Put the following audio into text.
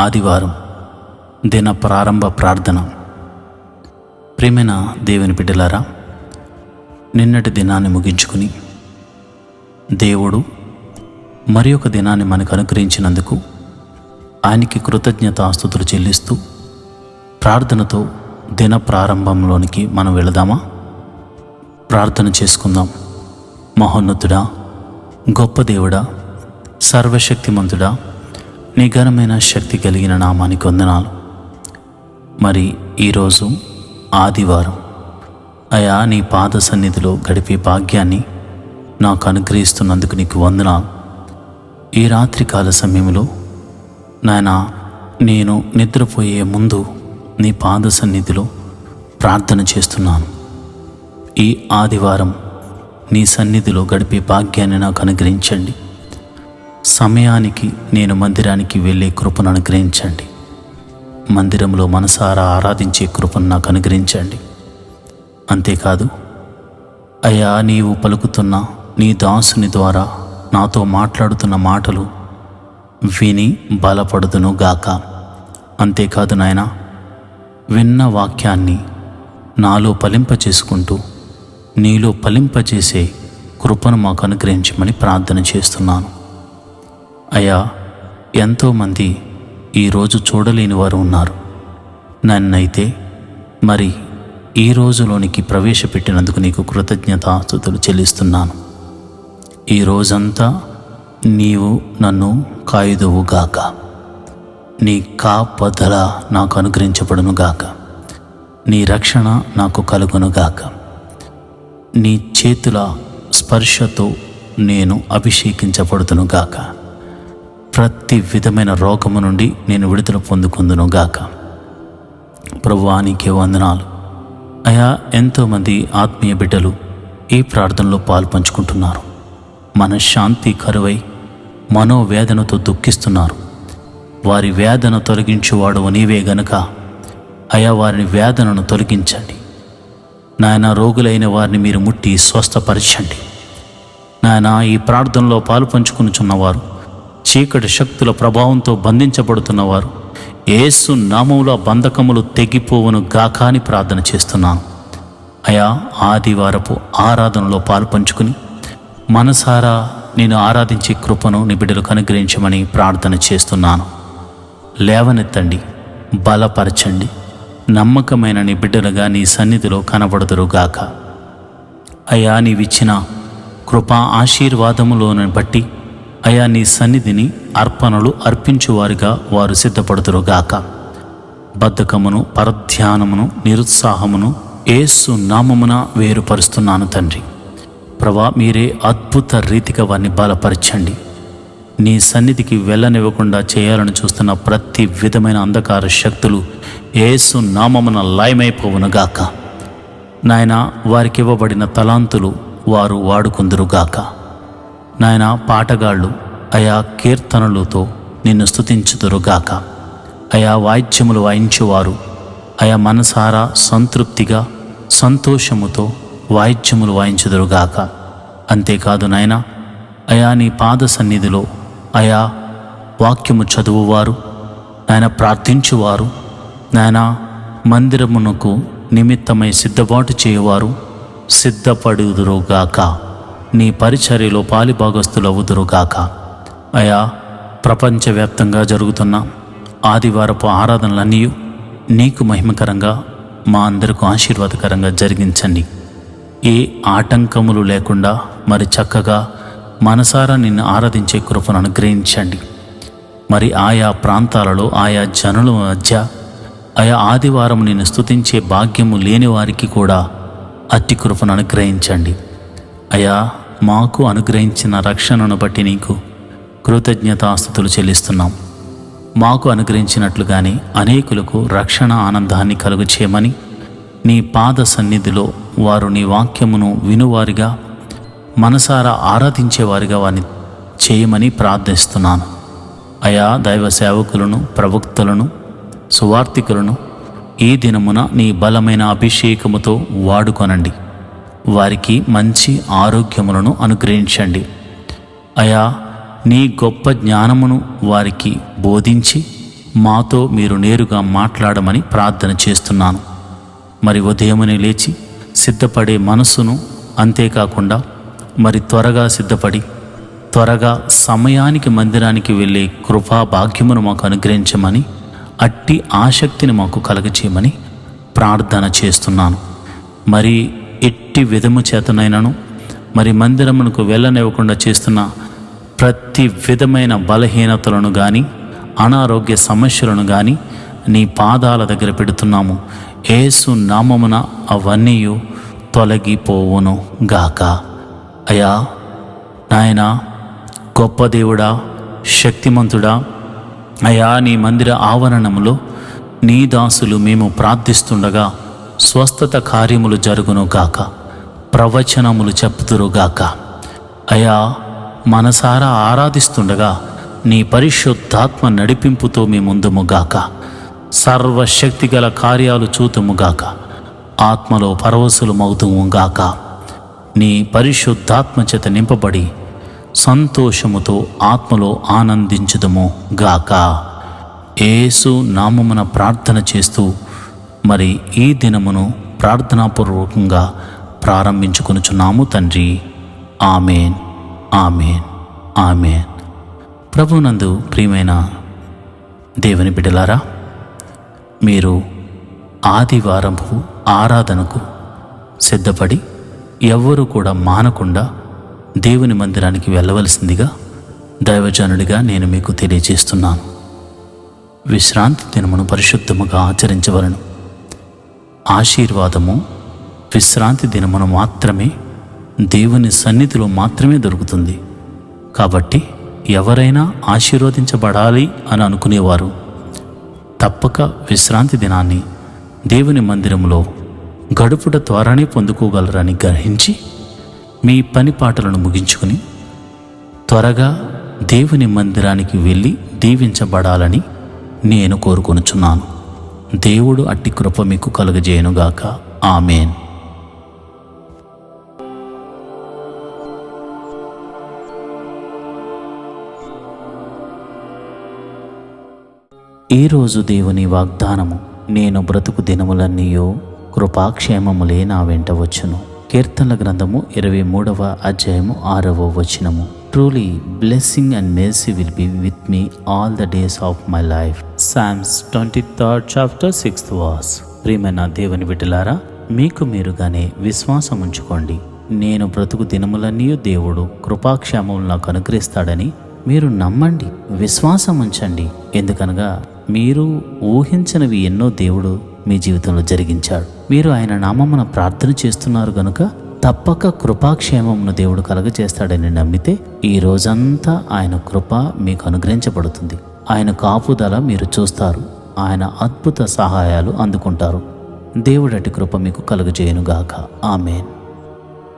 ఆదివారం దిన ప్రారంభ ప్రార్థన. ప్రియమైన దేవుని బిడ్డలారా, నిన్నటి దినాన్ని ముగించుకుని దేవుడు మరి ఒక దినాన్ని మనకు అనుగ్రహించినందుకు ఆయనకి కృతజ్ఞతాస్తుతులు చెల్లిస్తూ ప్రార్థనతో దిన ప్రారంభంలోనికి మనం వెళదామా? ప్రార్థన చేసుకుందాం. మహోన్నతుడా, గొప్ప దేవుడా, సర్వశక్తిమంతుడా, నీ ఘనమైన శక్తి కలిగిన నామానికి వందనాలు. మరి ఈరోజు ఆదివారం అయా, నీ పాద సన్నిధిలో గడిపే భాగ్యాన్ని నాకు అనుగ్రహిస్తున్నందుకు నీకు వందనాలు. ఈ రాత్రికాల సమయంలో నాయనా, నేను నిద్రపోయే ముందు నీ పాద సన్నిధిలో ప్రార్థన చేస్తున్నాను. ఈ ఆదివారం నీ సన్నిధిలో గడిపే భాగ్యాన్ని నాకు అనుగ్రహించండి. సమయానికి నేను మందిరానికి వెళ్ళే కృపను అనుగ్రహించండి. మందిరంలో మనసారా ఆరాధించే కృపను నాకు అనుగ్రహించండి. అంతేకాదు అయ్యా, నీవు పలుకుతున్న నీ దాసుని ద్వారా నాతో మాట్లాడుతున్న మాటలు విని బలపడుదును గాక. అంతేకాదు నాయనా, విన్న వాక్యాన్ని నాలో ఫలింపచేసుకుంటూ నీలో ఫలింపచేసే కృపను మాకు అనుగ్రహించమని ప్రార్థన చేస్తున్నాను. అయ్యా, ఎంతోమంది ఈరోజు చూడలేని వారు ఉన్నారు. నన్నైతే మరి ఈ రోజులోనికి ప్రవేశపెట్టినందుకు నీకు కృతజ్ఞతాస్తుతులు చెల్లిస్తున్నాను. ఈ రోజంతా నీవు నన్ను కాయుదువుగాక. నీ కాపదల నాకు అనుగ్రహించబడునుగాక. నీ రక్షణ నాకు కలుగునుగాక. నీ చేతుల స్పర్శతో నేను అభిషేకించబడుతునుగాక. ప్రతి విధమైన రోగము నుండి నేను విడుదల పొందుకుందునుగాక. ప్రభువా, నీకే వందనాలు. అయా, ఎంతోమంది ఆత్మీయ బిడ్డలు ఈ ప్రార్థనలో పాలు పంచుకుంటున్నారు. మనశ్శాంతి కరువై మనోవేదనతో దుఃఖిస్తున్నారు. వారి వేదన తొలగించువాడు నీవే గనుక అయా, వారిని వేదనను తొలగించండి. నాయన, రోగులైన వారిని మీరు ముట్టి స్వస్థపరచండి. నాయన, ఈ ప్రార్థనలో పాలు పంచుకునిచున్నవారు, చీకటి శక్తుల ప్రభావంతో బంధించబడుతున్నవారు, యేసు నామములో బంధకములు తెగిపోవును గాక అని ప్రార్థన చేస్తున్నాను. అయా, ఆదివారపు ఆరాధనలో పాలు పంచుకుని మనసారా నేను ఆరాధించే కృపను నీ బిడ్డలకు అనుగ్రహించమని ప్రార్థన చేస్తున్నాను. లేవనెత్తండి, బలపరచండి. నమ్మకమైన నీ బిడ్డలుగా నీ సన్నిధిలో కనబడుదురుగాక. అయా, నీవిచ్చిన కృపా ఆశీర్వాదములను బట్టి అయా, నీ సన్నిధిని అర్పణలు అర్పించువారిగా వారు సిద్ధపడుదురుగాక. బద్ధకమును, పరధ్యానమును, నిరుత్సాహమును యేసు నామమున వేరుపరుస్తున్నాను తండ్రి. ప్రభా, మీరే అద్భుత రీతిగా వారిని బలపరచండి. నీ సన్నిధికి వెళ్ళనివ్వకుండా చేయాలని చూస్తున్న ప్రతి విధమైన అంధకార శక్తులు యేసు నామమున లయమైపోవునుగాక. నాయన, వారికి ఇవ్వబడిన తలాంతులు వారు వాడుకుందురుగాక. నాయన, పాటగాళ్ళు అయా కీర్తనలతో నిన్ను స్తుతించుదురుగాక. అయా, వాయిద్యములు వాయించువారు అయా మనసారా సంతృప్తిగా సంతోషముతో వాయిద్యములు వాయించుదురుగాక. అంతేకాదు నాయన, అయా నీ పాద సన్నిధిలో అయా వాక్యము చదువువారు, నాయన ప్రార్థించువారు, నాయన మందిరమునకు నిమిత్తమై సిద్ధపాటు చేయువారు సిద్ధపడుదురుగాక. నీ పరిచర్యలో పాలిభాగస్తులవుదురుగాక. అయా, ప్రపంచవ్యాప్తంగా జరుగుతున్న ఆదివారపు ఆరాధనలన్నీ నీకు మహిమకరంగా, మా అందరికీ ఆశీర్వాదకరంగా జరిగించండి. ఏ ఆటంకములు లేకుండా మరి చక్కగా మనసారా నిన్ను ఆరాధించే కృపను అనుగ్రహించండి. మరి ఆయా ప్రాంతాలలో ఆయా జనుల మధ్య ఆయా ఆదివారం నిన్ను స్తుతించే భాగ్యము లేని వారికి కూడా అట్టి కృపను అనుగ్రహించండి. అయా, మాకు అనుగ్రహించిన రక్షణను బట్టి నీకు కృతజ్ఞతాస్తుతులు చెల్లిస్తున్నాం. మాకు అనుగ్రహించినట్లుగానే అనేకులకు రక్షణ ఆనందాన్ని కలుగు చేయమని నీ పాద సన్నిధిలో వారు నీ వాక్యమును వినువారిగా, మనసారా ఆరాధించేవారిగా వారిని చేయమని ప్రార్థిస్తున్నాను. అయా, దైవ సేవకులను, ప్రవక్తలను, సువార్తికులను ఈ దినమున నీ బలమైన అభిషేకముతో వాడుకొనండి. వారికి మంచి ఆరోగ్యములను అనుగ్రహించండి. అయా, నీ గొప్ప జ్ఞానమును వారికి బోధించి మాతో మీరు నేరుగా మాట్లాడమని ప్రార్థన చేస్తున్నాను. మరి ఉదయమునే లేచి సిద్ధపడే మనసును, అంతేకాకుండా మరి త్వరగా సిద్ధపడి త్వరగా సమయానికి మందిరానికి వెళ్ళే కృపా భాగ్యమును మాకు అనుగ్రహించమని, అట్టి ఆసక్తిని మాకు కలగచేయమని ప్రార్థన చేస్తున్నాను. మరి ఎట్టి విధము చేతనైనను మరి మందిరమునకు వెళ్ళనివ్వకుండా చేస్తున్న ప్రతి విధమైన బలహీనతలను కానీ అనారోగ్య సమస్యలను కానీ నీ పాదాల దగ్గర పెడుతున్నాము. యేసు నామమున అవన్నీ తొలగిపోవును గాక. అయ్యా నాయనా, గొప్ప దేవుడా, శక్తిమంతుడా, అయ్యా నీ మందిర ఆవరణములో నీ దాసులు మేము ప్రార్థిస్తుండగా స్వస్థత కార్యములు జరుగును గాక, ప్రవచనములు చెప్పుదురుగాక. అయ్యా మనసారా ఆరాధిస్తుండగా నీ పరిశుద్ధాత్మ నడిపింపుతో మీ ముందుముగాక, సర్వశక్తిగల కార్యాలు చూతుముగాక, ఆత్మలో పరవశులమవుతుముగాక. నీ పరిశుద్ధాత్మ చేత నింపబడి సంతోషముతో ఆత్మలో ఆనందించుదము గాక. యేసు నామమున ప్రార్థన చేస్తూ మరి ఈ దినమును ప్రార్థనాపూర్వకంగా ప్రారంభించుకొనుచున్నాము తండ్రి. Amen, amen, amen. ప్రభునందు ప్రియమైన దేవుని బిడ్డలారా, మీరు ఆదివారము ఆరాధనకు సిద్ధపడి ఎవ్వరూ కూడా మానకుండా దేవుని మందిరానికి వెళ్ళవలసిందిగా దైవజనుడిగా నేను మీకు తెలియజేస్తున్నాను. విశ్రాంతి దినమును పరిశుద్ధముగా ఆచరించవలను. ఆశీర్వాదము విశ్రాంతి దినమును మాత్రమే, దేవుని సన్నిధిలో మాత్రమే దొరుకుతుంది. కాబట్టి ఎవరైనా ఆశీర్వదించబడాలి అని అనుకునేవారు తప్పక విశ్రాంతి దినాన్ని దేవుని మందిరంలో గడుపుట ద్వారానే పొందుకోగలరని గ్రహించి మీ పని పాటలను ముగించుకుని త్వరగా దేవుని మందిరానికి వెళ్ళి దీవించబడాలని నేను కోరుకొనుచున్నాను. దేవుడు అట్టి కృప మీకు కలుగజేయునుగాక. ఆమెన్. ఈరోజు దేవుని వాగ్దానము, నేను బ్రతుకు దినములన్నీయో కృపాక్షేమములే నా వెంట వచ్చును. కీర్తనల గ్రంథము 23వ అధ్యాయము 6వ వచనము. Truly blessing and mercy will be with me all the days of my life. Psalms 23rd chapter 6th verse. ప్రియమైన దేవుని బిడ్డలారా, మీకు మీరుగానే విశ్వాసం ఉంచుకోండి. నేను బ్రతుకు దినములన్నీ దేవుడు కృపాక్షేమములు నాకు అనుగ్రహిస్తాడని మీరు నమ్మండి, విశ్వాసం ఉంచండి. ఎందుకనగా మీరు ఊహించనివి ఎన్నో దేవుడు మీ జీవితంలో జరిగించాడు. మీరు ఆయన నామమున ప్రార్థన చేస్తున్నారు గనుక తప్పక కృపాక్షేమమును దేవుడు కలగజేస్తాడని నమ్మితే ఈ రోజంతా ఆయన కృప మీకు అనుగ్రహించబడుతుంది. ఆయన కాపుదల మీరు చూస్తారు. ఆయన అద్భుత సహాయాలు అందుకుంటారు. దేవుడటి కృప మీకు కలుగజేయునుగాక. ఆమెన్.